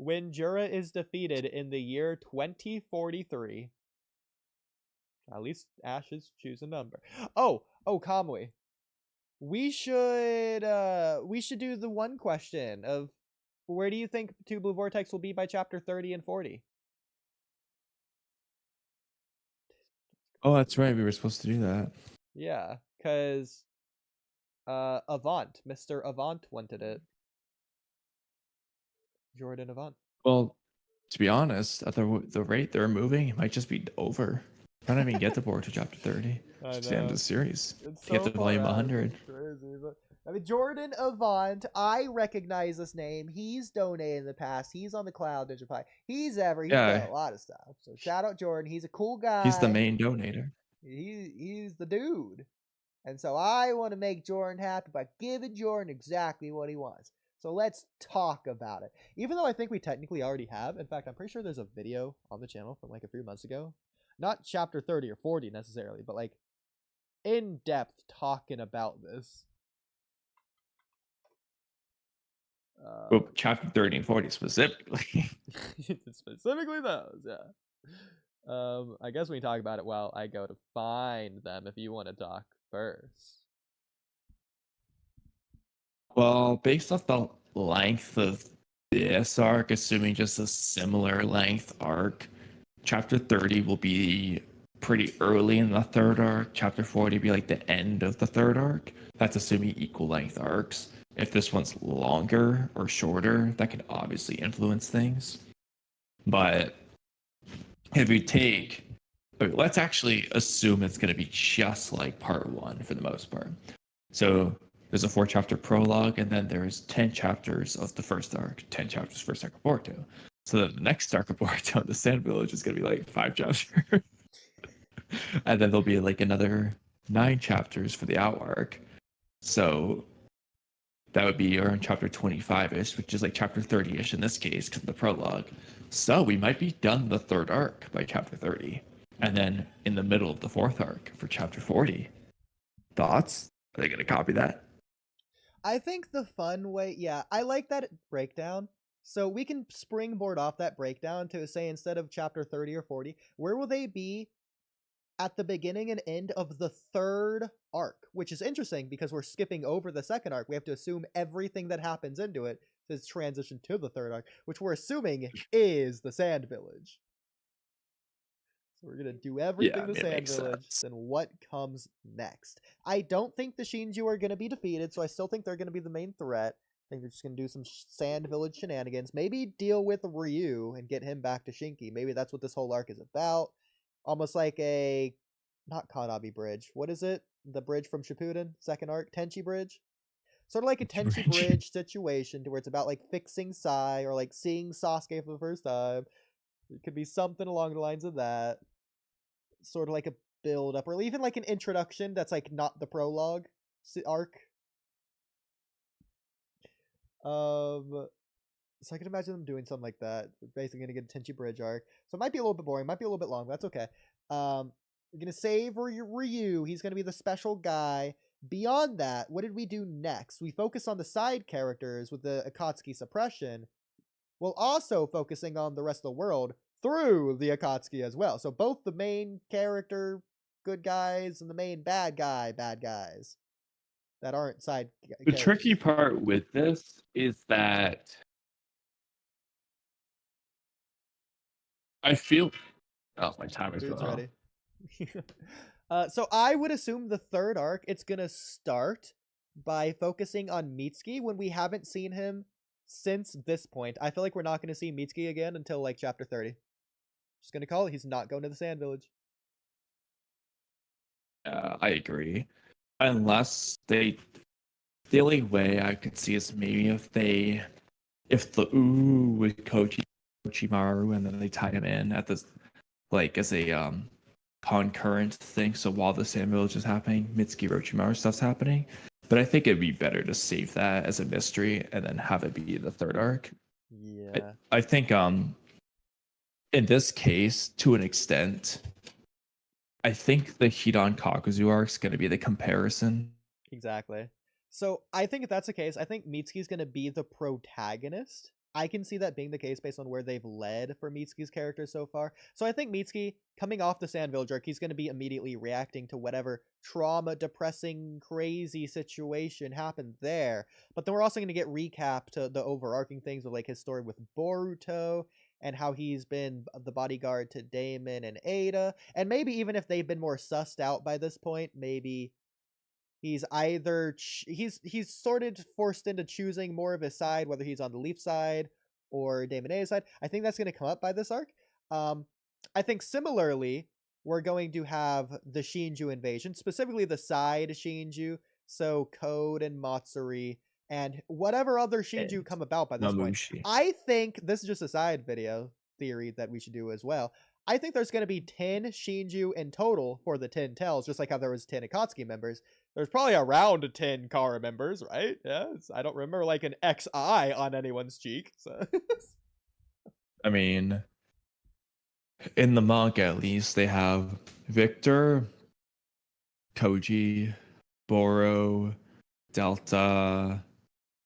when Jura is defeated in the year 2043. At least Ash is choose a number. Oh, Kamui. We should do the one question of where do you think Two Blue Vortex will be by chapter 30 and 40? Oh, that's right. We were supposed to do that. Yeah, because Mr. Avant wanted it. Jordan Avant. Well, to be honest, at the rate they're moving, it might just be over. I don't even get the board to chapter 30. I It's the end of know. the series. It's To get so to far volume out. 100. It's crazy, but I mean Jordan Avant, I recognize this name. He's donated in the past. He's on the Cloud Ninja Pie. He's done Yeah, a lot of stuff. So shout out Jordan. He's a cool he's the guy. main donator. He's the dude. And so I want to make Jordan happy by giving Jordan exactly what he wants. So let's talk about it. Even though I think we technically already have. In fact, I'm pretty sure there's a video on the channel from like a few months ago. Not chapter 30 or 40 necessarily, but like in depth talking about this. Well, chapter 30 and 40 specifically. Specifically those, yeah. I guess we can talk about it while I go to find them if you want to talk first. Well, based off the length of this arc, assuming just a similar length arc, chapter 30 will be pretty early in the third arc. Chapter 40 will be like the end of the third arc. That's assuming equal length arcs. If this one's longer or shorter, that can obviously influence things. But if we take, let's actually assume it's going to be just like part one for the most part. So there's a 4-chapter prologue, and then there's 10 chapters of the first arc, 10 chapters first arc of Boruto. So the next arc of Boruto, the Sand Village, is going to be like 5 chapters. And then there'll be like another 9 chapters for the Owl arc. So that would be around chapter 25-ish, which is like chapter 30-ish in this case, because of the prologue. So we might be done the third arc by chapter 30. And then in the middle of the fourth arc for chapter 40. Thoughts? Are they going to copy that? I think the fun way, yeah, I like that breakdown. So we can springboard off that breakdown to say instead of chapter 30 or 40, where will they be at the beginning and end of the third arc? Which is interesting because we're skipping over the second arc. We have to assume everything that happens into it is transition to the third arc, which we're assuming is the Sand Village. So we're going to do everything the Sand Village, then what comes next? I don't think the Shinju are going to be defeated, so I still think they're going to be the main threat. I think they're just going to do some Sand Village shenanigans. Maybe deal with Ryu and get him back to Shinki. Maybe that's what this whole arc is about. Almost like a, not Kanabi Bridge. What is it? The bridge from Shippuden, second arc? Tenchi Bridge? Sort of like a Tenchi Bridge situation to where it's about like fixing Sai or like seeing Sasuke for the first time. It could be something along the lines of that. Sort of like a build up, or even like an introduction that's like not the prologue arc. So I can imagine them doing something like that. We're basically gonna get a Tenchi Bridge arc. So it might be a little bit boring, might be a little bit long, but that's okay. We're gonna save Ryu. He's gonna be the special guy. Beyond that, what did we do next? We focus on the side characters with the Akatsuki suppression, while also focusing on the rest of the world through the Akatsuki as well. So both the main character good guys and the main bad guys that aren't side The tricky part with this is that I feel... Oh, my timer's ready. So I would assume the third arc, it's gonna start by focusing on Mitsuki when we haven't seen him since this point. I feel like we're not going to see Mitsuki again until like chapter 30. Just going to call it. He's not going to the Sand Village. I agree. Unless they... The only way I could see is maybe if the with Kochimaru and then they tie him in at this, like, as a concurrent thing. So while the Sand Village is happening, Mitsuki Orochimaru stuff's happening. But I think it'd be better to save that as a mystery and then have it be the third arc. Yeah. I think in this case, to an extent, I think the Hidan Kakuzu arc is going to be the comparison. Exactly. So I think if that's the case, I think Mitsuki's going to be the protagonist I can see that being the case based on where they've led for Mitsuki's character so far. So I think Mitsuki, coming off the Sand Village arc, he's going to be immediately reacting to whatever trauma, depressing, crazy situation happened there. But then we're also going to get recap to the overarching things of like his story with Boruto and how he's been the bodyguard to Damon and Ada. And maybe even if they've been more sussed out by this point, maybe he's either he's sort of forced into choosing more of his side, whether he's on the Leaf side or Damon A's side. I think that's going to come up by this arc. I think similarly, we're going to have the Shinju invasion, specifically the side Shinju, so Code and Matsuri, and whatever other Shinju And come about by this point. Mamushi. I think this is just a side video theory that we should do as well. I think there's going to be 10 Shinju in total for the 10 tells, just like how there was 10 Akatsuki members. There's probably around 10 Kara members, right? Yeah, I don't remember like an XI on anyone's cheek. So I mean, in the manga at least, they have Victor, Koji, Boro, Delta,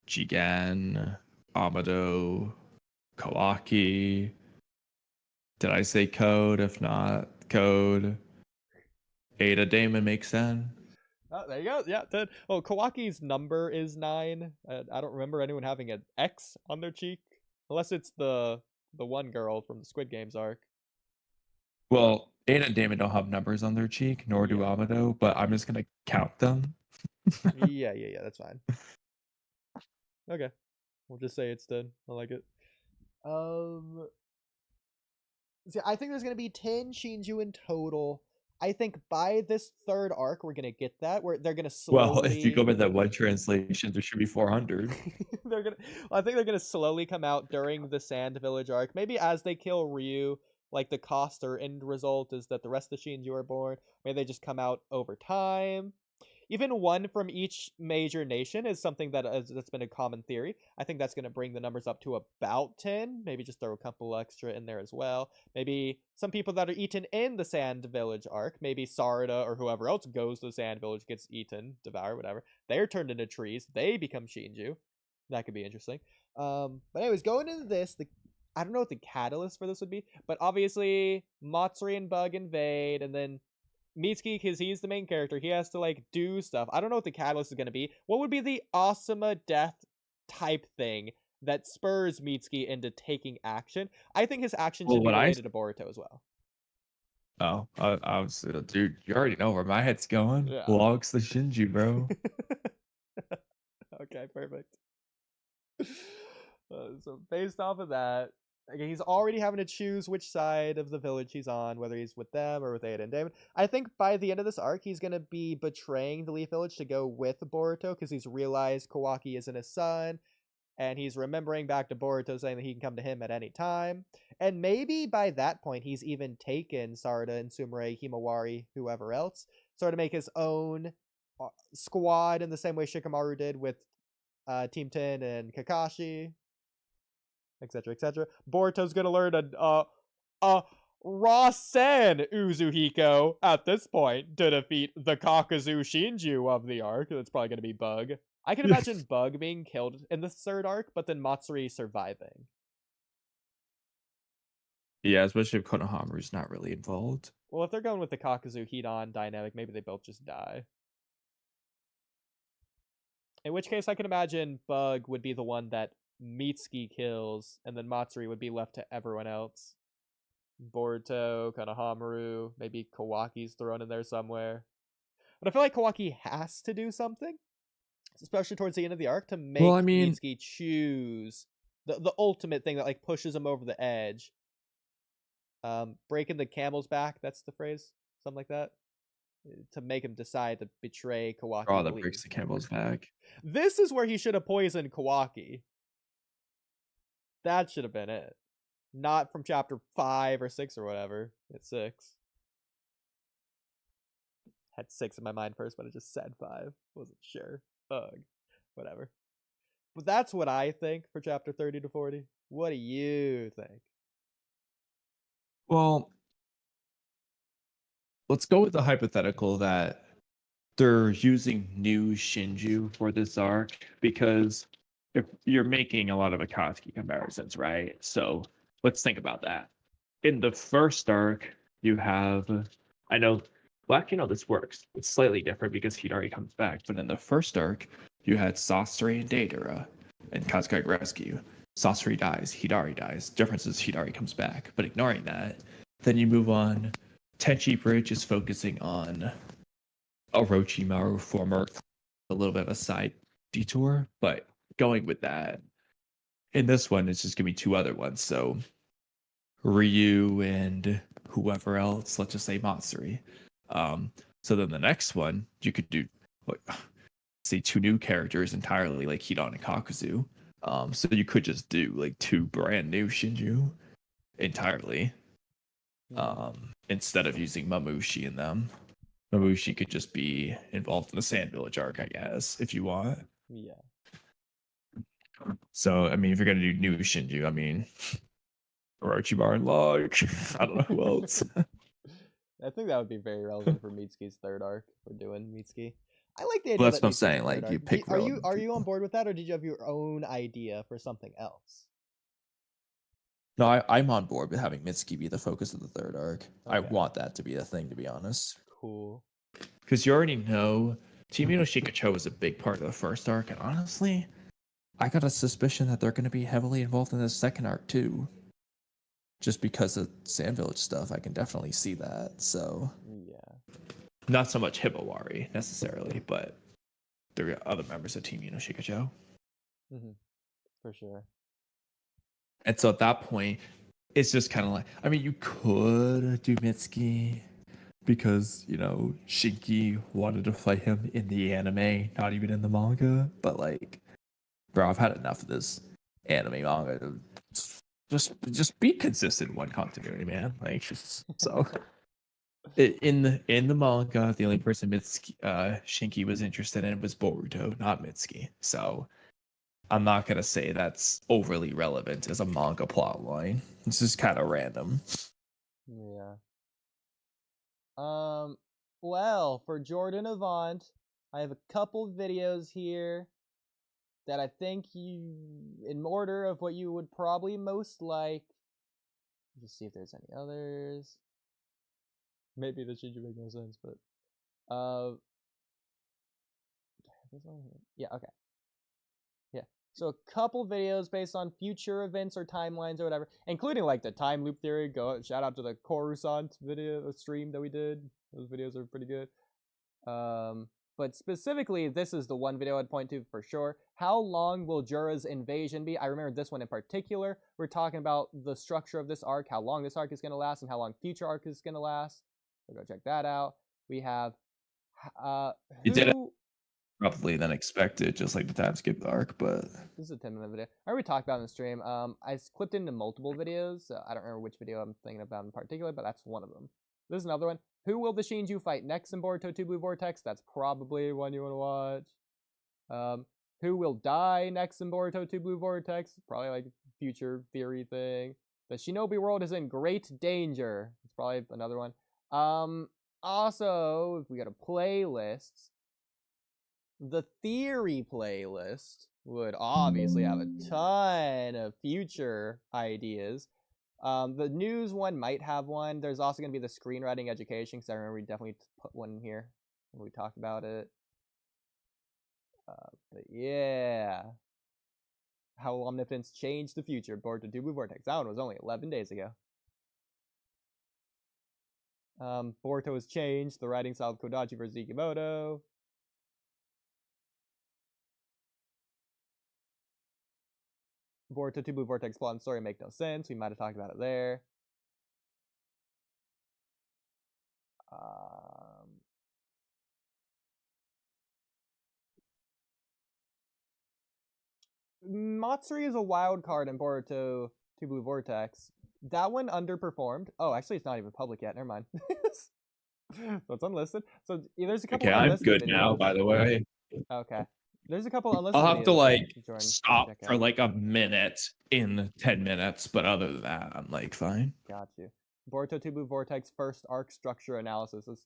Jigen, Amado, Kawaki. Did I say Code? If not, Code. Ada Damon makes sense. oh, there you go. Yeah, 10. Oh, Kawaki's number is 9. I don't remember anyone having an X on their cheek, unless it's the one girl from the Squid Games arc. Well, Ada and Damon don't have numbers on their cheek, nor do Yeah. Amado, but I'm just gonna count them. Yeah, that's fine. Okay, we'll just say it's 10. I like it. See, I think there's gonna be 10 Shinju in total. I think by this third arc, we're gonna get that. Where they're gonna slowly. Well, if you go by that one translation, there should be 400. they're gonna. I think they're gonna slowly come out during the Sand Village arc. Maybe as they kill Ryu, like the cost or end result is that the rest of the Shinju are born. Maybe they just come out over time. Even one from each major nation is something that's been a common theory. I think that's going to bring the numbers up to about 10. Maybe just throw a couple extra in there as well. Maybe some people that are eaten in the Sand Village arc. Maybe Sarada or whoever else goes to the Sand Village gets eaten, devoured, whatever. They're turned into trees. They become Shinju. That could be interesting. But anyways, going into this, I don't know what the catalyst for this would be, but obviously Matsuri and Bug invade, and then Mitsuki, because he's the main character, he has to like do stuff. I don't know what the catalyst is going to be. What would be the Asuma death type thing that spurs Mitsuki into taking action? I think his action should be related to Boruto as well. Oh, I was, dude, you already know where my head's going. Yeah. Logs the Shinju, bro. Okay, perfect. So based off of that, again, he's already having to choose which side of the village he's on, whether he's with them or with Ada and David. I think by the end of this arc, he's going to be betraying the Leaf Village to go with Boruto because he's realized Kawaki isn't his son, and he's remembering back to Boruto saying that he can come to him at any time. And maybe by that point, he's even taken Sarada and Sumire, Himawari, whoever else, sort of make his own squad in the same way Shikamaru did with Team 10 and Kakashi, etc., etc. Boruto's gonna learn a Rasen Uzuhiko at this point to defeat the Kakazu Shinju of the arc. That's probably gonna be Bug. I can imagine Bug being killed in the third arc, but then Matsuri surviving. Yeah, especially if Konohamaru's not really involved. Well, if they're going with the Kakazu Hidan dynamic, maybe they both just die. In which case, I can imagine Bug would be the one that Mitsuki kills, and then Matsuri would be left to everyone else. Boruto, Konohamaru, maybe Kawaki's thrown in there somewhere. But I feel like Kawaki has to do something, especially towards the end of the arc, to make Mitsuki choose the ultimate thing that like pushes him over the edge. Breaking the camel's back, that's the phrase. Something like that. To make him decide to betray Kawaki. Oh, that breaks the camel's back. This is where he should have poisoned Kawaki. That should have been it. Not from chapter 5 or 6 or whatever. It's 6. Had 6 in my mind first, but I just said 5. Wasn't sure. Ugh. Whatever. But that's what I think for chapter 30 to 40. What do you think? Well, let's go with the hypothetical that they're using new Shinju for this arc, because if you're making a lot of Akatsuki comparisons, right? So let's think about that. In the first arc, you have, I know, well, actually, no, this works. It's slightly different because Hidari comes back. But in the first arc, you had Sasori and Deidara and Kazekage Rescue. Sasori dies, Hidari dies. Difference is Hidari comes back. But ignoring that, then you move on. Tenchi Bridge is focusing on Orochimaru, former, a little bit of a side detour, but going with that. In this one, it's just gonna be two other ones. So Ryu and whoever else, let's just say Matsuri. So then the next one, you could do, like, say, two new characters entirely, like Hidan and Kakuzu. So you could just do like two brand new Shinju entirely, instead of using Mamushi in them. Mamushi could just be involved in the Sand Village arc, I guess, if you want. Yeah. So, I mean, if you're gonna do new Shinju, I mean, Orochimaru and Log. I don't know who else. I think that would be very relevant for Mitsuki's third arc. We're doing Mitsuki. I like the idea. Well, that's that what I'm Mitsuki's saying. third Like, arc. you pick. Are you on board with that, or did you have your own idea for something else? No, I'm on board with having Mitsuki be the focus of the third arc. Okay. I want that to be a thing, to be honest. Cool. Because you already know Team Shikacho was a big part of the first arc, and honestly, I got a suspicion that they're going to be heavily involved in the second arc too. Just because of Sand Village stuff, I can definitely see that. So, yeah, not so much Hibawari necessarily, but there are other members of Team Shikacho. For sure. And so at that point, it's just kind of like, I mean, you could do Mitsuki because, you know, Shinki wanted to fight him in the anime, not even in the manga. But like, bro, I've had enough of this anime manga. Just be consistent in one continuity, man. Like, so in the manga, the only person Shinki was interested in was Boruto, not Mitsuki. So I'm not gonna say that's overly relevant as a manga plot line. It's just kind of random. Yeah. Well, for Jordan Avant, I have a couple videos here that I think you, in order of what you would probably most like. Just see if there's any others. Maybe this should make no sense, but this one here. Yeah, okay. Yeah. So a couple videos based on future events or timelines or whatever, including like the time loop theory. Go shout out to the Coruscant video stream that we did. Those videos are pretty good. But specifically, this is the one video I'd point to for sure. How long will Jura's invasion be? I remember this one in particular. We're talking about the structure of this arc, how long this arc is going to last, and how long future arc is going to last. So go check that out. We have You did it probably than expected, just like the time skip arc, but this is a 10-minute video. I already talked about it in the stream. I clipped into multiple videos. So I don't remember which video I'm thinking about in particular, but that's one of them. This is another one. Who will the Shinju fight next in Boruto 2 Blue Vortex? That's probably one you want to watch. Who will die next in Boruto 2 Blue Vortex? Probably like a future theory thing. The Shinobi world is in great danger. It's probably another one. Also, if we go to playlists, the theory playlist would obviously have a ton of future ideas. The news one might have one. There's also going to be the screenwriting education, because I remember we definitely put one in here when we talked about it. But yeah. How Omnipotence changed the future. Boruto 2 Blue Vortex. That one was only 11 days ago. Boruto has changed. The writing style of Kodachi versus Ikimoto. Boruto 2 Blue Vortex plot and story make no sense. We might have talked about it there. Matsuri is a wild card in Boruto 2 Blue Vortex. That one underperformed. Oh, actually, it's not even public yet. Never mind. So it's unlisted. So yeah, there's a couple. Okay, I'm unlisted good videos. now. By the way. Okay. There's a couple unlisted. I'll have to like Jordan, stop for like a minute in 10 minutes, but other than that, I'm like fine. Got you. Boruto 2 Blue Vortex first arc structure analysis is